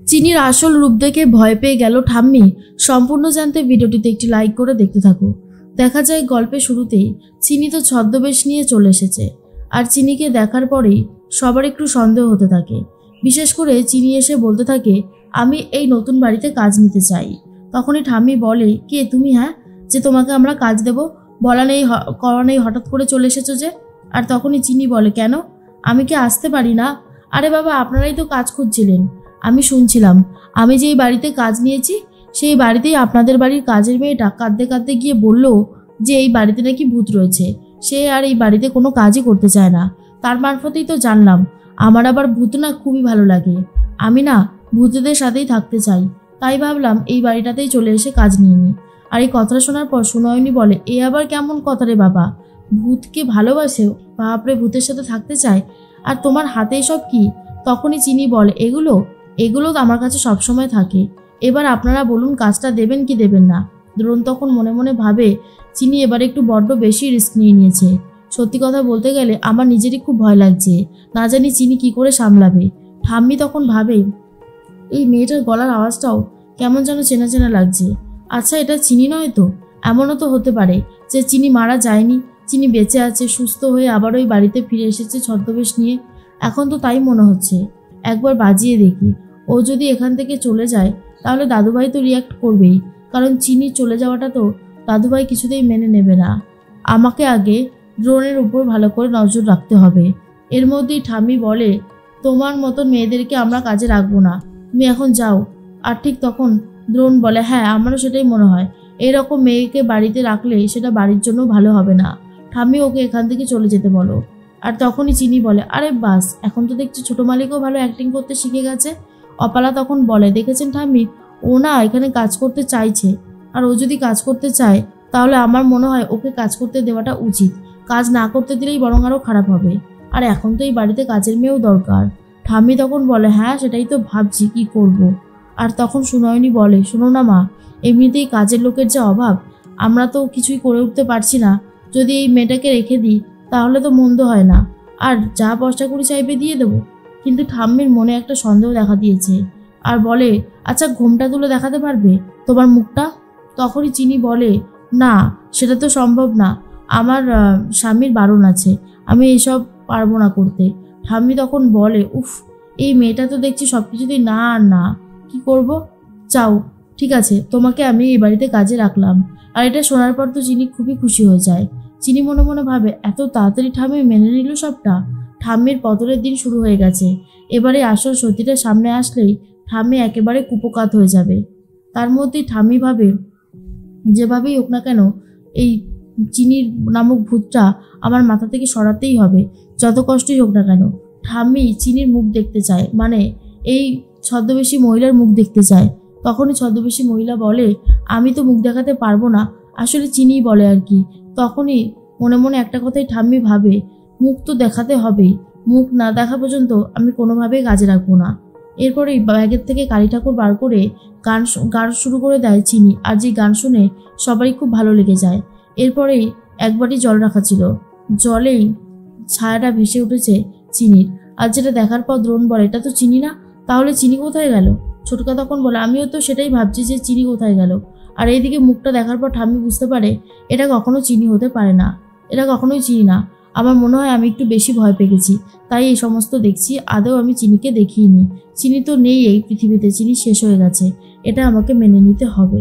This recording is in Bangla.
চিনির আসল রূপ দেখে ভয় পেয়ে গেল ঠাম্মি। সম্পূর্ণ জানতে ভিডিওটিতে একটি লাইক করে দেখতে থাকো। দেখা যায় গল্পের শুরুতেই চিনি তো ছদ্মবেশ নিয়ে চলে এসেছে, আর চিনিকে দেখার পরেই সবার একটু সন্দেহ হতে থাকে। বিশেষ করে চিনি এসে বলতে থাকে, আমি এই নতুন বাড়িতে কাজ নিতে চাই। তখনই ঠাম্মি বলে, কে তুমি? হ্যাঁ, যে তোমাকে আমরা কাজ দেব? বলা নেই করা নেই, হঠাৎ করে চলে এসেছো যে? আর তখনই চিনি বলে, কেন, আমি কি আসতে পারি না? আরে বাবা, আপনারাই তো কাজ খুঁজছিলেন। আমি শুনছিলাম আমি যেই বাড়িতে কাজ নিয়েছি সেই বাড়িতেই আপনাদের বাড়ির কাজের মেয়েটা কাঁদতে কাঁদতে গিয়ে বলল যে এই বাড়িতে নাকি ভূত রয়েছে। সে আর এই বাড়িতে কোনো কাজই করতে চায় না। তার মারফতেই তো জানলাম। আমার আবার ভূত না খুবই ভালো লাগে। আমি না ভূতেদের সাথেই থাকতে চাই। তাই ভাবলাম এই বাড়িটাতেই চলে এসে কাজ নিয়ে নিই। আর এই কথাটা শোনার পর সুনয়নী বলে, এ আবার কেমন কথা রে বাবা? ভূতকে ভালোবাসে? বাপরে, ভূতের সাথে থাকতে চায়? আর তোমার হাতে সব কি? তখনই চিনি বলে, এগুলো তো আমার কাছে সবসময় থাকে। এবার আপনারা বলুন কাজটা দেবেন কি দেবেন না। দ্রোণ তখন মনে মনে ভাবে, চিনি এবার একটু বড্ড বেশি রিস্ক নিয়ে নিয়েছে। সত্যি কথা বলতে গেলে আমার নিজেরই খুব ভয় লাগছে, না জানি চিনি কি করে সামলাবে। ঠাম্মি তখন ভাবে, এই মেয়েটার গলার আওয়াজটাও কেমন যেন চেনা চেনা লাগছে। আচ্ছা, এটা চিনি নয় তো? এমনও তো হতে পারে যে চিনি মারা যায়নি, চিনি বেঁচে আছে, সুস্থ হয়ে আবার ওই বাড়িতে ফিরে এসেছে ছদ্মবেশ নিয়ে। এখন তো তাই মনে হচ্ছে। একবার বাজিয়ে দেখি। ও যদি এখান থেকে চলে যায় তাহলে দাদুভাই তো রিয়াক্ট করবেই, কারণ চিনি চলে যাওয়াটা তো দাদুভাই কিছুতেই মেনে নেবে না। আমাকে আগে দ্রোণের উপর ভালো করে নজর রাখতে হবে। এর মধ্যেই ঠাম্মি বলে, তোমার মতন মেয়েদেরকে আমরা কাজে রাখবো না, তুমি এখন যাও। আর ঠিক তখন দ্রোণ বলে, হ্যাঁ, আমারও সেটাই মনে হয়। এইরকম মেয়েকে বাড়িতে রাখলে সেটা বাড়ির জন্য ভালো হবে না। ঠাম্মি, ওকে এখান থেকে চলে যেতে বলো। আর তখনই চিনি বলে, আরে বাস, এখন তো দেখছি ছোট মালিকও ভালো অ্যাক্টিং করতে শিখে গেছে। অপালা তখন বলে, দেখেছেন ঠাম্মি, ও না এখানে কাজ করতে চাইছে। আর ও যদি কাজ করতে চায় তাহলে আমার মনে হয় ওকে কাজ করতে দেওয়াটা উচিত। কাজ না করতে দিলেই বরং আরও খারাপ হবে। আর এখন তো এই বাড়িতে কাজের মেয়েও দরকার। ঠাম্মি তখন বলে, হ্যাঁ, সেটাই তো ভাবছি কি করব। আর তখন সুনয়নী বলে, শোনো না মা, এমনিতেই কাজের লোকের যে অভাব, আমরা তো কিছুই করে উঠতে পারছি না। যদি এই মেয়েটাকে রেখে দিই তাহলে তো মন্দ হয় না, আর যা পয়সা করি চাইবে দিয়ে দেবো। কিন্তু ঠাম্মির মনে একটা সন্দেহ দেখা দিয়েছে আর বলে, আচ্ছা, ঘোমটা তুলে দেখাতে পারবে তোমার মুখটা? তখনই চিনি বলে, না, সেটা তো সম্ভব না। আমার স্বামীর বারণ আছে, আমি এইসব পারবো না করতে। ঠাম্মি তখন বলে, উফ, এই মেয়েটা তো দেখছি সব কিছুতেই না আর না। কি করব? চাও, ঠিক আছে, তোমাকে আমি এই বাড়িতে কাজে রাখলাম। আর এটা শোনার পর তো চিনি খুবই খুশি হয়ে যায়। চিনি মনে মনে ভাবে, এত তাড়াতাড়ি ঠাম্মি মেনে নিল সবটা। ঠাম্মির পতনের দিন শুরু হয়ে গেছে। এবারে আসল সত্যিটা সামনে আসলেই ঠাম্মি একেবারে কুপোকাত হয়ে যাবে। তার মধ্যেই ঠাম্মি ভাবে, যেভাবেই হোক না কেন এই চিনির নামক ভূতটা আমার মাথা থেকে সরাতেই হবে, যত কষ্টই হোক না কেন। ঠাম্মি চিনির মুখ দেখতে চায়, মানে এই ছদ্মবেশী মহিলার মুখ দেখতে চায়। তখনই ছদ্মবেশী মহিলা বলে, আমি তো মুখ দেখাতে পারবো না। আসলে চিনিই বলে আর কি। তখনই মনে মনে একটা কথাই ঠাম্মি ভাবে, মুখ তো দেখাতে হবেই। মুখ না দেখা পর্যন্ত আমি কোনোভাবেই কাজে রাখবো না। এরপরেই ব্যাগের থেকে কালী ঠাকুর বার করে গান শুরু করে দেয় চিনি। আর যে গান শুনে সবারই খুব ভালো লেগে যায়। এরপরেই এক বাটি জল রাখা ছিল, জলেই ছায়াটা ভেসে উঠেছে চিনির। আর যেটা দেখার পর দ্রোণ বলে, এটা তো চিনি না, তাহলে চিনি কোথায় গেল? ছোটকা তখন বলে, আমিও তো সেটাই ভাবছি যে চিনি কোথায় গেল। আর এইদিকে মুখটা দেখার পর ঠাম্মি বুঝতে পারে এটা কখনো চিনি হতে পারে না, এটা কখনোই চিনি না। আমার মনে হয় আমি একটু বেশি ভয় পেয়ে গেছি, তাই এই সমস্ত দেখছি। আদৌ আমি চিনিকে দেখিনি। চিনি তো নেই এই পৃথিবীতে, চিনি শেষ হয়ে গেছে। এটা আমাকে মেনে নিতে হবে।